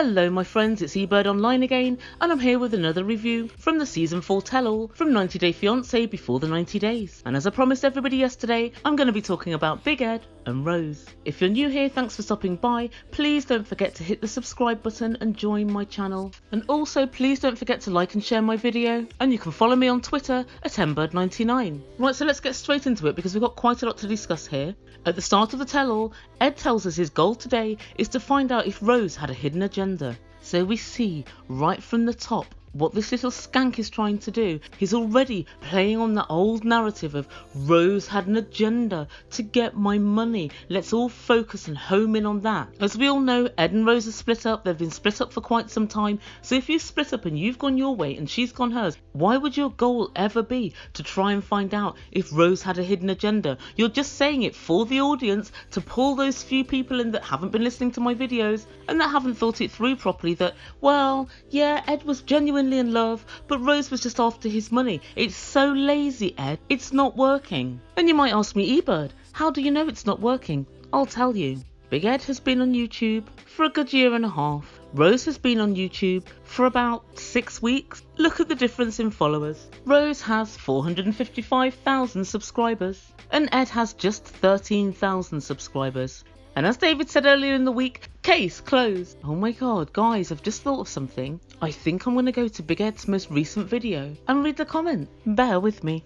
Hello my friends, it's Ebird Online again, and I'm here with another review from the Season 4 tell-all from 90 Day Fiance Before the 90 Days. And as I promised everybody yesterday, I'm going to be talking about Big Ed and Rose. If you're new here, thanks for stopping by. Please don't forget to hit the subscribe button and join my channel. And also please don't forget to like and share my video, and you can follow me on Twitter at Ebird99. Right, so let's get straight into it because we've got quite a lot to discuss here. At the start of the tell-all, Ed tells us his goal today is to find out if Rose had a hidden agenda. So we see right from the top what this little skank is trying to do. He's already playing on that old narrative of Rose had an agenda to get my money. Let's all focus and home in on that. As we all know, Ed and Rose are split up. They've been split up for quite some time. So if you split up and you've gone your way and she's gone hers, why would your goal ever be to try and find out if Rose had a hidden agenda? You're just saying it for the audience to pull those few people in that haven't been listening to my videos and that haven't thought it through properly that, well, yeah, Ed was genuinely in love, but Rose was just after his money. It's so lazy, Ed. It's not working. And you might ask me, Ebird, how do you know it's not working? I'll tell you. Big Ed has been on YouTube for a good year and a half. Rose has been on YouTube for about 6 weeks. Look at the difference in followers. Rose has 455,000 subscribers and Ed has just 13,000 subscribers. And as David said earlier in the week, case closed. Oh my god, guys, I've just thought of something. I think I'm going to go to Big Ed's most recent video and read the comment. Bear with me.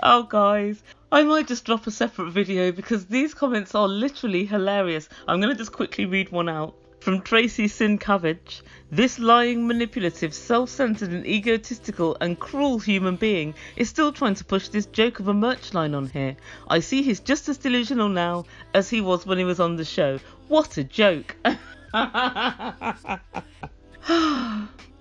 Oh guys, I might just drop a separate video because these comments are literally hilarious. I'm going to just quickly read one out. From Tracy Sincavage, this lying, manipulative, self-centered and egotistical and cruel human being is still trying to push this joke of a merch line on here. I see he's just as delusional now as he was when he was on the show. What a joke.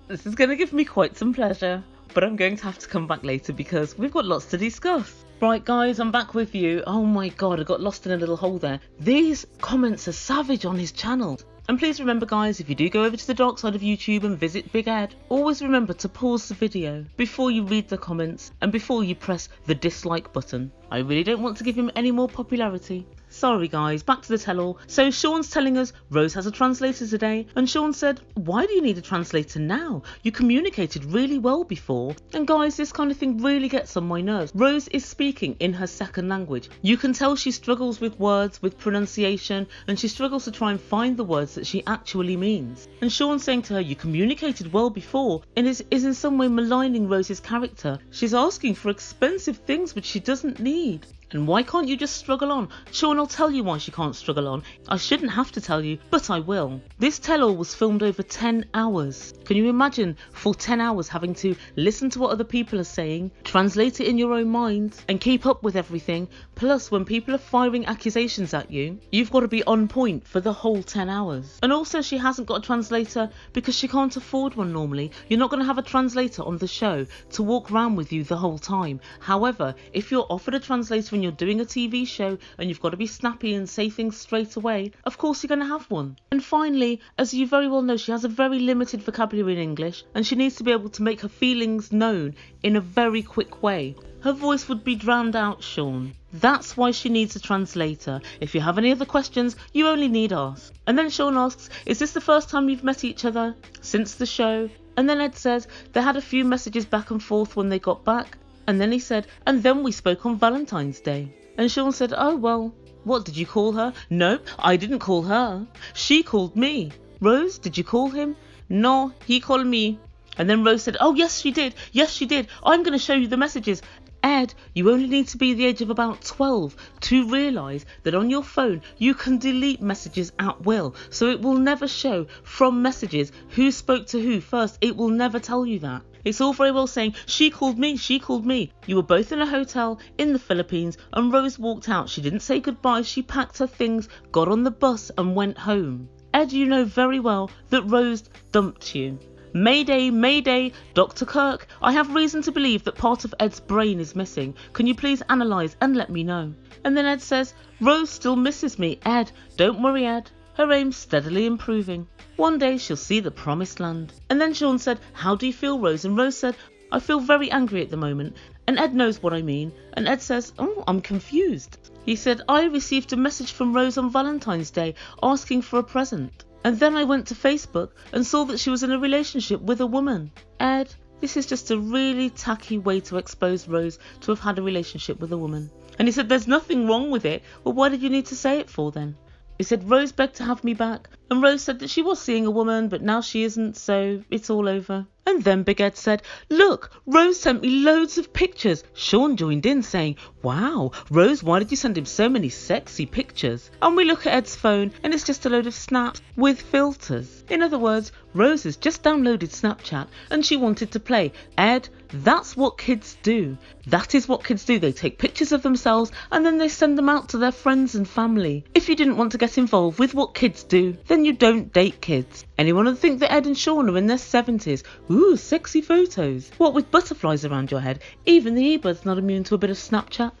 This is going to give me quite some pleasure, but I'm going to have to come back later because we've got lots to discuss. Right guys, I'm back with you. Oh my god, I got lost in a little hole there. These comments are savage on his channel. And please remember guys, if you do go over to the dark side of YouTube and visit Big Ed, always remember to pause the video before you read the comments and before you press the dislike button. I really don't want to give him any more popularity. Sorry guys, back to the tell-all. So Shaun's telling us Rose has a translator today, and Shaun said, why do you need a translator now? You communicated really well before. And guys, this kind of thing really gets on my nerves. Rose is speaking in her second language. You can tell she struggles with words, with pronunciation, and she struggles to try and find the words that she actually means. And Shaun's saying to her, you communicated well before, and is in some way maligning Rose's character. She's asking for expensive things which she doesn't need. And why can't you just struggle on? Shaun, I'll tell you why she can't struggle on. I shouldn't have to tell you, but I will. This tell-all was filmed over 10 hours. Can you imagine for 10 hours having to listen to what other people are saying, translate it in your own mind, and keep up with everything? Plus, when people are firing accusations at you, you've got to be on point for the whole 10 hours. And also, she hasn't got a translator because she can't afford one normally. You're not going to have a translator on the show to walk around with you the whole time. However, if you're offered a translator when you're doing a TV show and you've got to be snappy and say things straight away, of course you're going to have one. And finally, as you very well know, she has a very limited vocabulary in English and she needs to be able to make her feelings known in a very quick way. Her voice would be drowned out, Shaun. That's why she needs a translator. If you have any other questions, you only need ask. And then Shaun asks, is this the first time you've met each other since the show? And then Ed says they had a few messages back and forth when they got back. And then he said, and then we spoke on Valentine's Day. And Shaun said, oh well, what, did you call her? No, I didn't call her. She called me. Rose, did you call him? No, he called me. And then Rose said, oh yes she did, yes she did. I'm going to show you the messages. Ed, you only need to be the age of about 12 to realise that on your phone you can delete messages at will. So it will never show from messages who spoke to who first. It will never tell you that. It's all very well saying, she called me, she called me. You were both in a hotel in the Philippines and Rose walked out. She didn't say goodbye. She packed her things, got on the bus and went home. Ed, you know very well that Rose dumped you. Mayday, mayday, Dr. Kirk, I have reason to believe that part of Ed's brain is missing. Can you please analyse and let me know? And then Ed says, Rose still misses me. Ed, don't worry Ed. Her aim's steadily improving. One day she'll see the promised land. And then Shaun said, how do you feel, Rose? And Rose said, I feel very angry at the moment. And Ed knows what I mean. And Ed says, oh, I'm confused. He said, I received a message from Rose on Valentine's Day asking for a present. And then I went to Facebook and saw that she was in a relationship with a woman. Ed, this is just a really tacky way to expose Rose to have had a relationship with a woman. And he said, there's nothing wrong with it. Well, why did you need to say it for then? He said, Rose begged to have me back. And Rose said that she was seeing a woman, but now she isn't, so it's all over. And then Big Ed said, look, Rose sent me loads of pictures. Shaun joined in saying, wow, Rose, why did you send him so many sexy pictures? And we look at Ed's phone and it's just a load of snaps with filters. In other words, Rose has just downloaded Snapchat and she wanted to play. Ed, that's what kids do. That is what kids do. They take pictures of themselves and then they send them out to their friends and family. If you didn't want to get involved with what kids do, then you don't date kids. Anyone would think that Ed and Shaun are in their 70s. Ooh, sexy photos. What with butterflies around your head? Even the Ebird's not immune to a bit of Snapchat.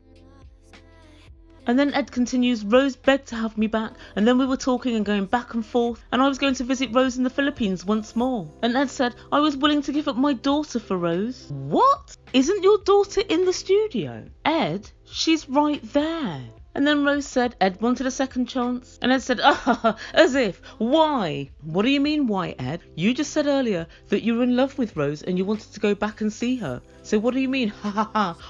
And then Ed continues, Rose begged to have me back, and then we were talking and going back and forth, and I was going to visit Rose in the Philippines once more. And Ed said, I was willing to give up my daughter for Rose. What? Isn't your daughter in the studio? Ed, she's right there. And then Rose said Ed wanted a second chance. And Ed said, as if. Why? What do you mean, why, Ed? You just said earlier that you were in love with Rose and you wanted to go back and see her. So what do you mean,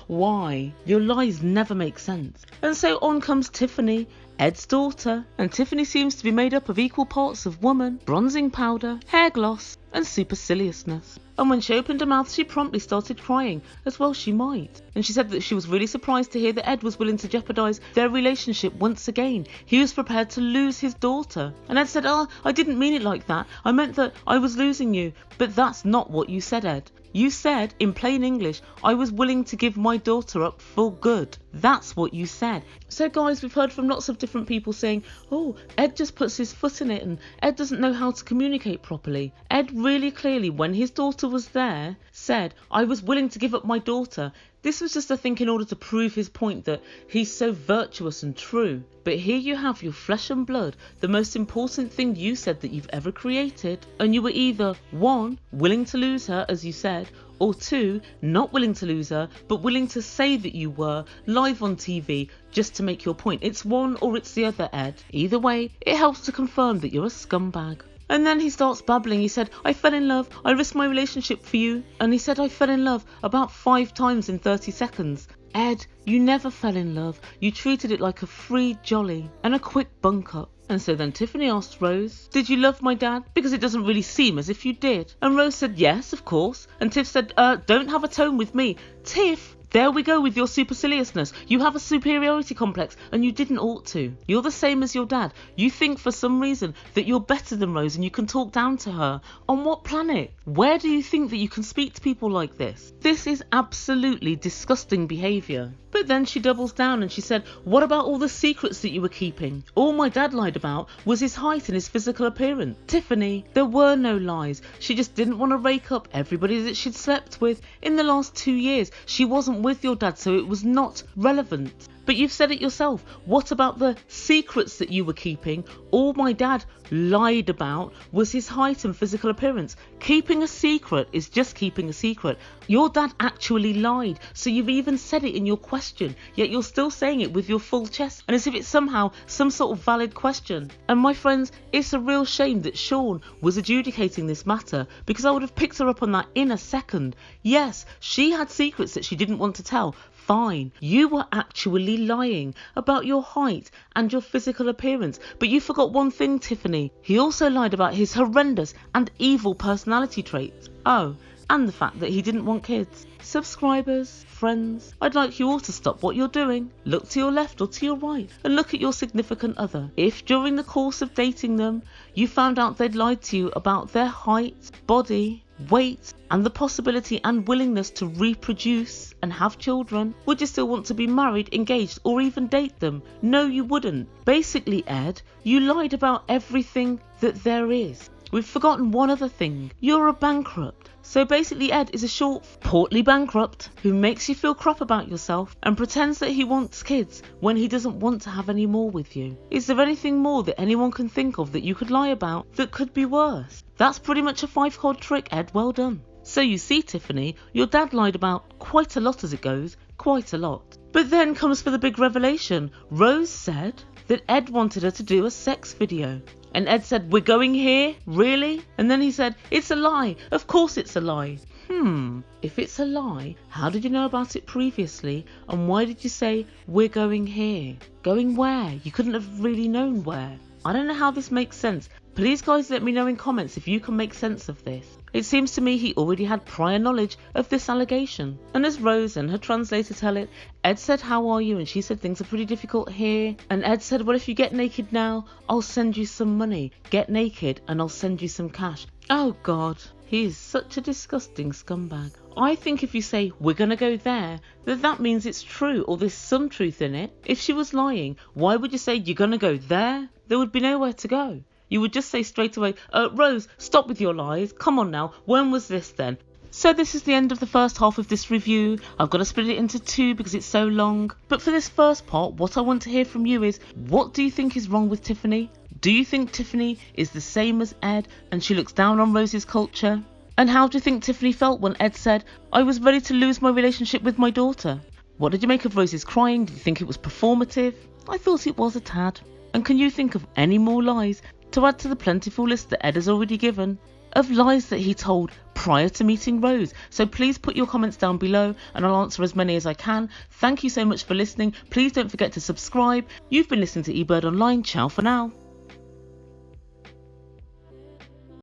why? Your lies never make sense. And so on comes Tiffany, Ed's daughter. And Tiffany seems to be made up of equal parts of woman, bronzing powder, hair gloss, and superciliousness. And when she opened her mouth, she promptly started crying, as well she might. And she said that she was really surprised to hear that Ed was willing to jeopardise their relationship once again. He was prepared to lose his daughter. And Ed said, I didn't mean it like that. I meant that I was losing you. But that's not what you said, Ed. You said, in plain English, I was willing to give my daughter up for good. That's what you said. So guys, we've heard from lots of different people saying, oh, Ed just puts his foot in it and Ed doesn't know how to communicate properly. Ed really clearly, when his daughter was there, said, I was willing to give up my daughter. This was just, I think, in order to prove his point that he's so virtuous and true. But here you have your flesh and blood, the most important thing you said that you've ever created. And you were either, 1, willing to lose her, as you said, or 2, not willing to lose her, but willing to say that you were, live on TV, just to make your point. It's one or it's the other, Ed. Either way, it helps to confirm that you're a scumbag. And then he starts babbling. He said, I fell in love. I risked my relationship for you. And he said, I fell in love about 5 times in 30 seconds. Ed, you never fell in love. You treated it like a free jolly and a quick bunk up. And so then Tiffany asked Rose, did you love my dad? Because it doesn't really seem as if you did. And Rose said, yes, of course. And Tiff said, don't have a tone with me. Tiff, there we go with your superciliousness. You have a superiority complex and you didn't ought to. You're the same as your dad. You think for some reason that you're better than Rose and you can talk down to her. On what planet? Where do you think that you can speak to people like this? This is absolutely disgusting behaviour. But then she doubles down and she said, what about all the secrets that you were keeping? All my dad lied about was his height and his physical appearance. Tiffany, there were no lies. She just didn't want to rake up everybody that she'd slept with in the last 2 years. She wasn't with your dad, so it was not relevant. But you've said it yourself. What about the secrets that you were keeping? All my dad lied about was his height and physical appearance. Keeping a secret is just keeping a secret. Your dad actually lied, so you've even said it in your question, yet you're still saying it with your full chest and as if it's somehow some sort of valid question. And my friends, it's a real shame that Shaun was adjudicating this matter, because I would have picked her up on that in a second. Yes, she had secrets that she didn't want to tell. Fine, you were actually lying about your height and your physical appearance. But you forgot one thing, Tiffany. He also lied about his horrendous and evil personality traits. Oh, and the fact that he didn't want kids. Subscribers, friends, I'd like you all to stop what you're doing. Look to your left or to your right and look at your significant other. If during the course of dating them, you found out they'd lied to you about their height, body, weight, and the possibility and willingness to reproduce and have children, would you still want to be married, engaged, or even date them? No, you wouldn't. Basically, Ed, you lied about everything that there is. We've forgotten one other thing. You're a bankrupt. So basically, Ed is a short, portly bankrupt who makes you feel crap about yourself and pretends that he wants kids when he doesn't want to have any more with you. Is there anything more that anyone can think of that you could lie about that could be worse? That's pretty much a 5-card trick, Ed. Well done. So you see, Tiffany, your dad lied about quite a lot as it goes, quite a lot. But then comes for the big revelation. Rose said that Ed wanted her to do a sex video. And Ed said, we're going here? Really? And then he said, it's a lie. Of course it's a lie. If it's a lie, how did you know about it previously? And why did you say, we're going here? Going where? You couldn't have really known where. I don't know how this makes sense. Please guys let me know in comments if you can make sense of this. It seems to me he already had prior knowledge of this allegation. And as Rose and her translator tell it, Ed said, how are you? And she said, things are pretty difficult here. And Ed said, well, if you get naked now, I'll send you some money. Get naked and I'll send you some cash. Oh God, he is such a disgusting scumbag. I think if you say, we're going to go there, that means it's true or there's some truth in it. If she was lying, why would you say you're going to go there? There would be nowhere to go. You would just say straight away, Rose, stop with your lies. Come on now. When was this then? So this is the end of the first half of this review. I've got to split it into two because it's so long. But for this first part, what I want to hear from you is, what do you think is wrong with Tiffany? Do you think Tiffany is the same as Ed and she looks down on Rose's culture? And how do you think Tiffany felt when Ed said, I was ready to lose my relationship with my daughter? What did you make of Rose's crying? Did you think it was performative? I thought it was a tad. And can you think of any more lies to add to the plentiful list that Ed has already given of lies that he told prior to meeting Rose? So please put your comments down below and I'll answer as many as I can. Thank you so much for listening. Please don't forget to subscribe. You've been listening to Ebird Online. Ciao for now.